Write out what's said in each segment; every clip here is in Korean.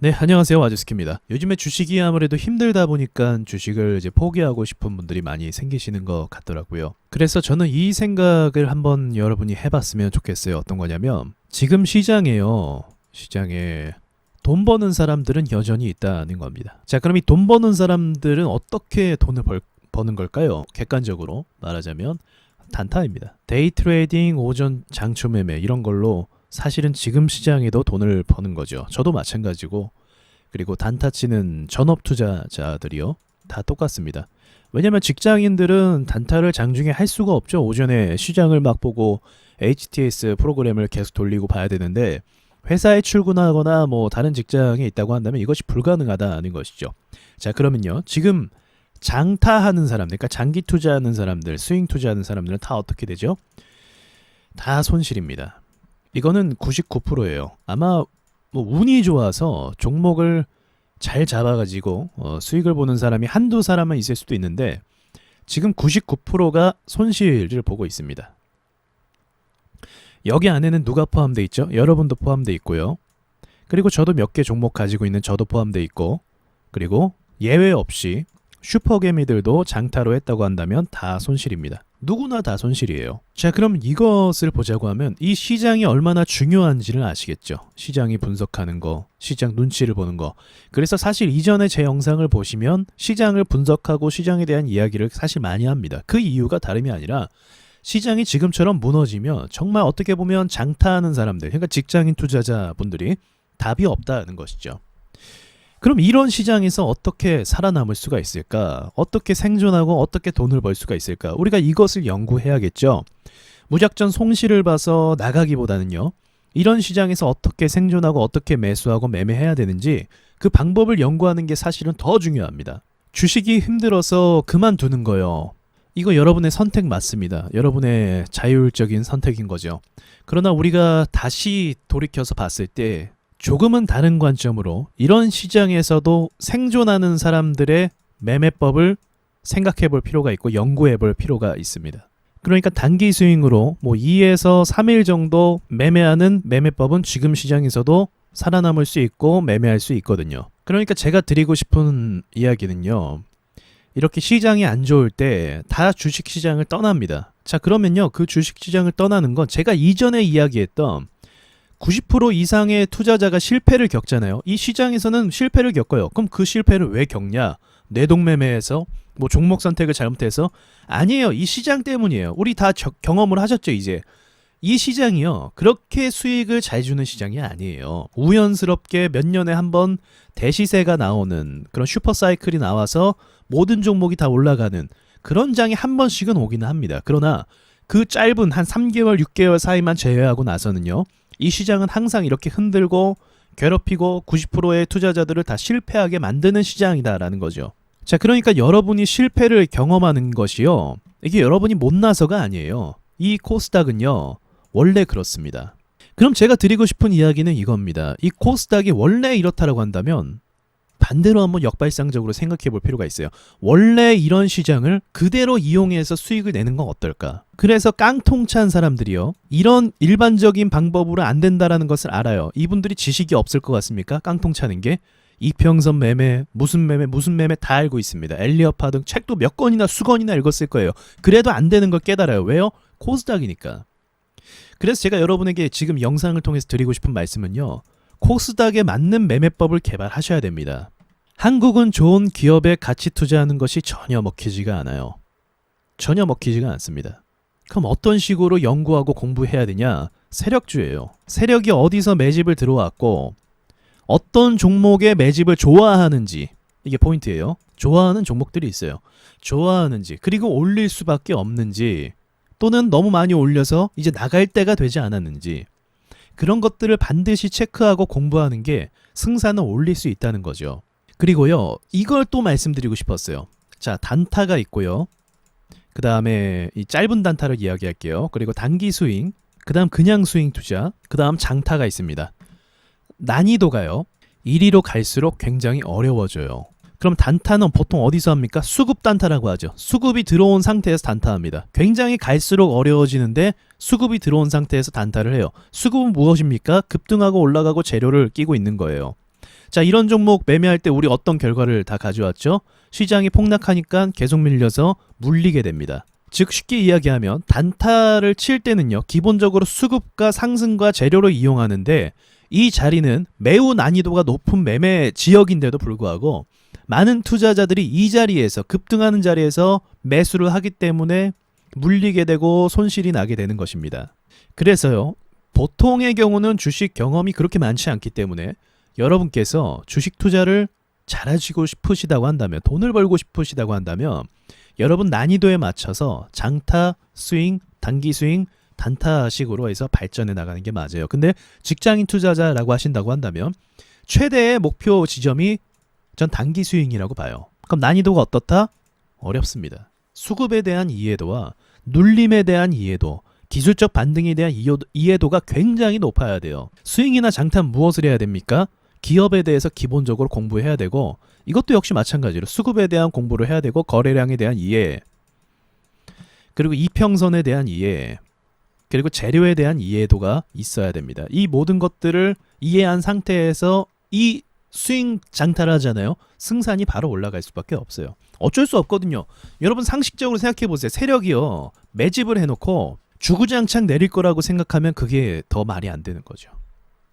네, 안녕하세요. 와주스키입니다. 요즘에 주식이 아무래도 힘들다 보니까 주식을 이제 포기하고 싶은 분들이 많이 생기시는 것 같더라고요. 그래서 저는 이 생각을 한번 여러분이 해봤으면 좋겠어요. 어떤 거냐면 지금 시장에 돈 버는 사람들은 여전히 있다는 겁니다. 자, 그럼 이 돈 버는 사람들은 어떻게 돈을 버는 걸까요? 객관적으로 말하자면 단타입니다. 데이 트레이딩, 오전 장초 매매 이런 걸로 사실은 지금 시장에도 돈을 버는 거죠. 저도 마찬가지고, 그리고 단타 치는 전업 투자자들이요, 다 똑같습니다. 왜냐면 직장인들은 단타를 장중에 할 수가 없죠. 오전에 시장을 막 보고 HTS 프로그램을 계속 돌리고 봐야 되는데, 회사에 출근하거나 뭐 다른 직장에 있다고 한다면 이것이 불가능하다는 것이죠. 자, 그러면요, 지금 장타하는 사람들, 그러니까 장기 투자하는 사람들, 스윙 투자하는 사람들은 다 어떻게 되죠? 다 손실입니다. 이거는 99%예요. 아마 뭐 운이 좋아서 종목을 잘 잡아가지고 수익을 보는 사람이 한두 사람은 있을 수도 있는데, 지금 99%가 손실을 보고 있습니다. 여기 안에는 누가 포함되어 있죠? 여러분도 포함되어 있고요. 그리고 저도 몇 개 종목 가지고 있는 저도 포함되어 있고, 그리고 예외 없이 슈퍼개미들도 장타로 했다고 한다면 다 손실입니다. 누구나 다 손실이에요. 자, 그럼 이것을 보자고 하면 이 시장이 얼마나 중요한지를 아시겠죠? 시장이 분석하는 거, 시장 눈치를 보는 거. 그래서 사실 이전에 제 영상을 보시면 시장을 분석하고 시장에 대한 이야기를 사실 많이 합니다. 그 이유가 다름이 아니라 시장이 지금처럼 무너지면 정말 어떻게 보면 장타하는 사람들, 그러니까 직장인 투자자분들이 답이 없다는 것이죠. 그럼 이런 시장에서 어떻게 살아남을 수가 있을까? 어떻게 생존하고 어떻게 돈을 벌 수가 있을까? 우리가 이것을 연구해야겠죠. 무작정 손실을 봐서 나가기보다는요, 이런 시장에서 어떻게 생존하고 어떻게 매수하고 매매해야 되는지 그 방법을 연구하는 게 사실은 더 중요합니다. 주식이 힘들어서 그만두는 거요, 이거 여러분의 선택 맞습니다. 여러분의 자율적인 선택인 거죠. 그러나 우리가 다시 돌이켜서 봤을 때 조금은 다른 관점으로 이런 시장에서도 생존하는 사람들의 매매법을 생각해 볼 필요가 있고 연구해 볼 필요가 있습니다. 그러니까 단기 스윙으로 뭐 2에서 3일 정도 매매하는 매매법은 지금 시장에서도 살아남을 수 있고 매매할 수 있거든요. 그러니까 제가 드리고 싶은 이야기는요, 이렇게 시장이 안 좋을 때 다 주식시장을 떠납니다. 자, 그러면요, 그 주식시장을 떠나는 건 제가 이전에 이야기했던 90% 이상의 투자자가 실패를 겪잖아요. 이 시장에서는 실패를 겪어요. 그럼 그 실패를 왜 겪냐? 뇌동매매해서, 뭐 종목 선택을 잘못해서? 아니에요. 이 시장 때문이에요. 우리 다 경험을 하셨죠, 이제. 이 시장이요, 그렇게 수익을 잘 주는 시장이 아니에요. 우연스럽게 몇 년에 한 번 대시세가 나오는 그런 슈퍼사이클이 나와서 모든 종목이 다 올라가는 그런 장이 한 번씩은 오기는 합니다. 그러나 그 짧은 한 3개월, 6개월 사이만 제외하고 나서는요, 이 시장은 항상 이렇게 흔들고 괴롭히고 90%의 투자자들을 다 실패하게 만드는 시장이다라는 거죠. 자, 그러니까 여러분이 실패를 경험하는 것이요, 이게 여러분이 못나서가 아니에요. 이 코스닥은요, 원래 그렇습니다. 그럼 제가 드리고 싶은 이야기는 이겁니다. 이 코스닥이 원래 이렇다라고 한다면 반대로 한번 역발상적으로 생각해 볼 필요가 있어요. 원래 이런 시장을 그대로 이용해서 수익을 내는 건 어떨까? 그래서 깡통찬 사람들이요, 이런 일반적인 방법으로 안 된다라는 것을 알아요. 이분들이 지식이 없을 것 같습니까? 깡통차는 게 이평선 매매, 무슨 매매 다 알고 있습니다. 엘리어파 등 책도 몇 권이나 수권이나 읽었을 거예요. 그래도 안 되는 걸 깨달아요. 왜요? 코스닥이니까. 그래서 제가 여러분에게 지금 영상을 통해서 드리고 싶은 말씀은요, 코스닥에 맞는 매매법을 개발하셔야 됩니다. 한국은 좋은 기업에 같이 투자하는 것이 전혀 먹히지가 않아요. 전혀 먹히지가 않습니다. 그럼 어떤 식으로 연구하고 공부해야 되냐? 세력주예요. 세력이 어디서 매집을 들어왔고 어떤 종목의 매집을 좋아하는지, 이게 포인트예요. 좋아하는 종목들이 있어요. 좋아하는지, 그리고 올릴 수밖에 없는지, 또는 너무 많이 올려서 이제 나갈 때가 되지 않았는지, 그런 것들을 반드시 체크하고 공부하는 게 승산을 올릴 수 있다는 거죠. 그리고요, 이걸 또 말씀드리고 싶었어요. 자, 단타가 있고요, 그 다음에 이 짧은 단타를 이야기할게요. 그리고 단기 스윙, 그 다음 그냥 스윙 투자, 그 다음 장타가 있습니다. 난이도가요, 1위로 갈수록 굉장히 어려워져요. 그럼 단타는 보통 어디서 합니까? 수급 단타라고 하죠. 수급이 들어온 상태에서 단타합니다. 굉장히 갈수록 어려워지는데 수급이 들어온 상태에서 단타를 해요. 수급은 무엇입니까? 급등하고 올라가고 재료를 끼고 있는 거예요. 자, 이런 종목 매매할 때 우리 어떤 결과를 다 가져왔죠? 시장이 폭락하니까 계속 밀려서 물리게 됩니다. 즉 쉽게 이야기하면 단타를 칠 때는요, 기본적으로 수급과 상승과 재료를 이용하는데 이 자리는 매우 난이도가 높은 매매 지역인데도 불구하고 많은 투자자들이 이 자리에서 급등하는 자리에서 매수를 하기 때문에 물리게 되고 손실이 나게 되는 것입니다. 그래서요, 보통의 경우는 주식 경험이 그렇게 많지 않기 때문에 여러분께서 주식 투자를 잘하시고 싶으시다고 한다면, 돈을 벌고 싶으시다고 한다면 여러분 난이도에 맞춰서 장타, 스윙, 단기 스윙, 단타식으로 해서 발전해 나가는 게 맞아요. 근데 직장인 투자자라고 하신다고 한다면 최대의 목표 지점이 전 단기 스윙이라고 봐요. 그럼 난이도가 어떻다? 어렵습니다. 수급에 대한 이해도와 눌림에 대한 이해도, 기술적 반등에 대한 이해도가 굉장히 높아야 돼요. 스윙이나 장타 무엇을 해야 됩니까? 기업에 대해서 기본적으로 공부해야 되고, 이것도 역시 마찬가지로 수급에 대한 공부를 해야 되고, 거래량에 대한 이해, 그리고 이평선에 대한 이해, 그리고 재료에 대한 이해도가 있어야 됩니다. 이 모든 것들을 이해한 상태에서 이 스윙 장타를 하잖아요. 승산이 바로 올라갈 수밖에 없어요. 어쩔 수 없거든요. 여러분 상식적으로 생각해 보세요. 세력이요, 매집을 해놓고 주구장창 내릴 거라고 생각하면 그게 더 말이 안 되는 거죠.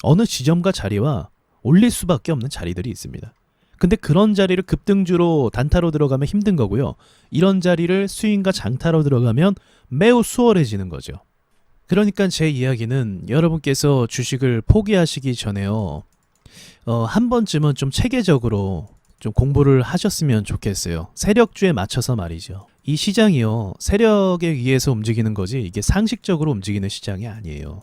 어느 지점과 자리와 올릴 수밖에 없는 자리들이 있습니다. 근데 그런 자리를 급등주로 단타로 들어가면 힘든 거고요. 이런 자리를 스윙과 장타로 들어가면 매우 수월해지는 거죠. 그러니까 제 이야기는 여러분께서 주식을 포기하시기 전에요, 한 번쯤은 좀 체계적으로 좀 공부를 하셨으면 좋겠어요. 세력주에 맞춰서 말이죠. 이 시장이요, 세력에 의해서 움직이는 거지 이게 상식적으로 움직이는 시장이 아니에요.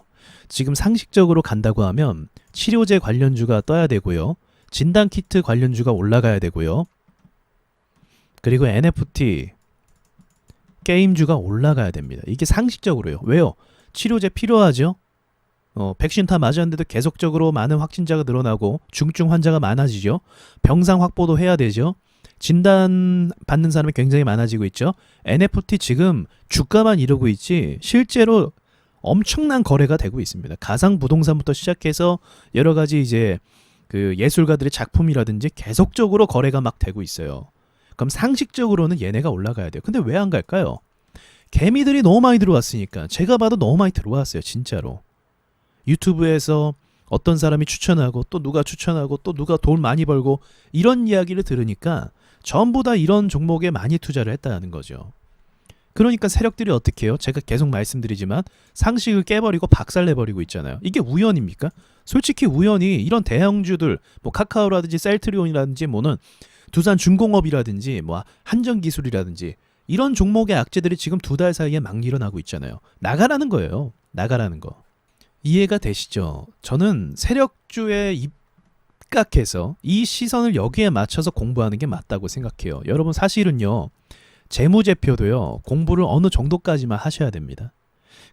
지금 상식적으로 간다고 하면 치료제 관련주가 떠야 되고요, 진단키트 관련주가 올라가야 되고요, 그리고 NFT 게임주가 올라가야 됩니다. 이게 상식적으로요. 왜요? 치료제 필요하죠. 백신 다 맞았는데도 계속적으로 많은 확진자가 늘어나고 중증 환자가 많아지죠. 병상 확보도 해야 되죠. 진단 받는 사람이 굉장히 많아지고 있죠. NFT 지금 주가만 이루고 있지 실제로 엄청난 거래가 되고 있습니다. 가상 부동산부터 시작해서 여러 가지 이제 그 예술가들의 작품이라든지 계속적으로 거래가 막 되고 있어요. 그럼 상식적으로는 얘네가 올라가야 돼요. 근데 왜 안 갈까요? 개미들이 너무 많이 들어왔으니까. 제가 봐도 너무 많이 들어왔어요, 진짜로. 유튜브에서 어떤 사람이 추천하고 또 누가 추천하고 또 누가 돈 많이 벌고 이런 이야기를 들으니까 전부 다 이런 종목에 많이 투자를 했다는 거죠. 그러니까 세력들이 어떻게 해요? 제가 계속 말씀드리지만 상식을 깨버리고 박살내버리고 있잖아요. 이게 우연입니까? 솔직히 우연히 이런 대형주들, 뭐 카카오라든지 셀트리온이라든지 뭐는 두산중공업이라든지 뭐 한전기술이라든지 이런 종목의 악재들이 지금 2달 사이에 막 일어나고 있잖아요. 나가라는 거예요. 나가라는 거. 이해가 되시죠? 저는 세력주에 입각해서 이 시선을 여기에 맞춰서 공부하는 게 맞다고 생각해요. 여러분 사실은요, 재무제표도요, 공부를 어느 정도까지만 하셔야 됩니다.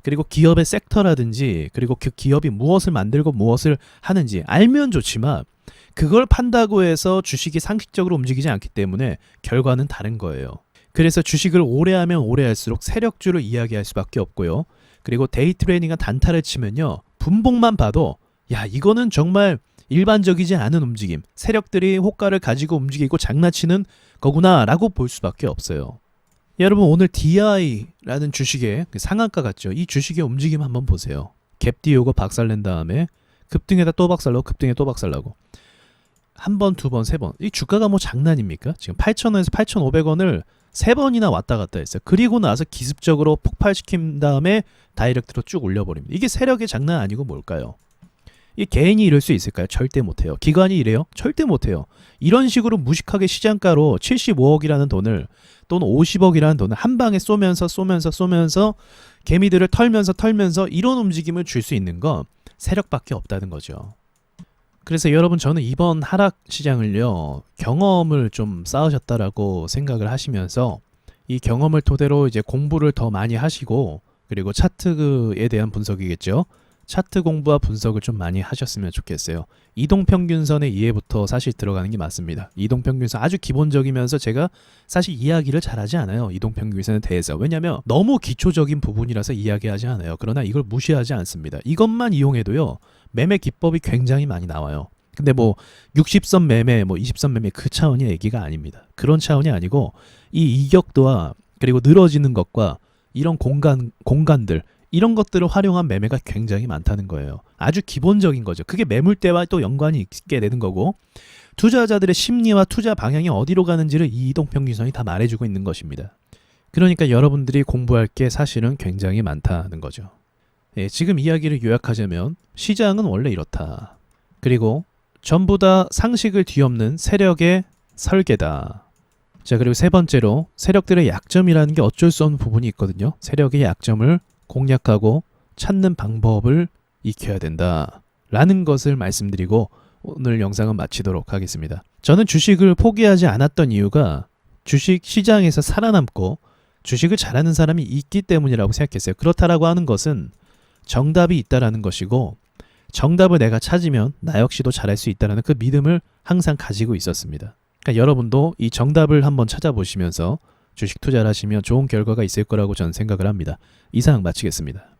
그리고 기업의 섹터라든지 그리고 그 기업이 무엇을 만들고 무엇을 하는지 알면 좋지만 그걸 판다고 해서 주식이 상식적으로 움직이지 않기 때문에 결과는 다른 거예요. 그래서 주식을 오래 하면 오래 할수록 세력주를 이야기할 수밖에 없고요. 그리고 데이 트레이닝과 단타를 치면요, 분봉만 봐도 야, 이거는 정말 일반적이지 않은 움직임, 세력들이 호가를 가지고 움직이고 장난치는 거구나 라고 볼 수밖에 없어요. 여러분 오늘 DI라는 주식의 상한가 같죠? 이 주식의 움직임 한번 보세요. 갭 띄우고 박살낸 다음에 급등에다 또 박살나고 급등에 또 박살나고 한 번, 두 번, 세 번. 이 주가가 뭐 장난입니까? 지금 8,000원에서 8,500원을 3번이나 왔다 갔다 했어요. 그리고 나서 기습적으로 폭발시킨 다음에 다이렉트로 쭉 올려버립니다. 이게 세력의 장난 아니고 뭘까요? 이 개인이 이럴 수 있을까요? 절대 못해요. 기관이 이래요? 절대 못해요. 이런 식으로 무식하게 시장가로 75억이라는 돈을 또는 50억이라는 돈을 한 방에 쏘면서 개미들을 털면서 이런 움직임을 줄 수 있는 건 세력밖에 없다는 거죠. 그래서 여러분 저는 이번 하락 시장을요, 경험을 좀 쌓으셨다라고 생각을 하시면서 이 경험을 토대로 이제 공부를 더 많이 하시고, 그리고 차트에 대한 분석이겠죠. 차트 공부와 분석을 좀 많이 하셨으면 좋겠어요. 이동평균선의 이해부터 사실 들어가는 게 맞습니다. 이동평균선 아주 기본적이면서 제가 사실 이야기를 잘하지 않아요. 이동평균선에 대해서. 왜냐하면 너무 기초적인 부분이라서 이야기하지 않아요. 그러나 이걸 무시하지 않습니다. 이것만 이용해도요, 매매 기법이 굉장히 많이 나와요. 근데 뭐 60선 매매, 뭐 20선 매매 그 차원의 얘기가 아닙니다. 그런 차원이 아니고 이 이격도와 그리고 늘어지는 것과 이런 공간들 이런 것들을 활용한 매매가 굉장히 많다는 거예요. 아주 기본적인 거죠. 그게 매물대와 또 연관이 있게 되는 거고 투자자들의 심리와 투자 방향이 어디로 가는지를 이 이동평균선이 다 말해주고 있는 것입니다. 그러니까 여러분들이 공부할 게 사실은 굉장히 많다는 거죠. 예, 지금 이야기를 요약하자면 시장은 원래 이렇다. 그리고 전부 다 상식을 뒤엎는 세력의 설계다. 자, 그리고 세 번째로 세력들의 약점이라는 게 어쩔 수 없는 부분이 있거든요. 세력의 약점을 공략하고 찾는 방법을 익혀야 된다. 라는 것을 말씀드리고 오늘 영상은 마치도록 하겠습니다. 저는 주식을 포기하지 않았던 이유가 주식 시장에서 살아남고 주식을 잘하는 사람이 있기 때문이라고 생각했어요. 그렇다라고 하는 것은 정답이 있다라는 것이고 정답을 내가 찾으면 나 역시도 잘할 수 있다는 그 믿음을 항상 가지고 있었습니다. 그러니까 여러분도 이 정답을 한번 찾아보시면서 주식 투자를 하시면 좋은 결과가 있을 거라고 저는 생각을 합니다. 이상 마치겠습니다.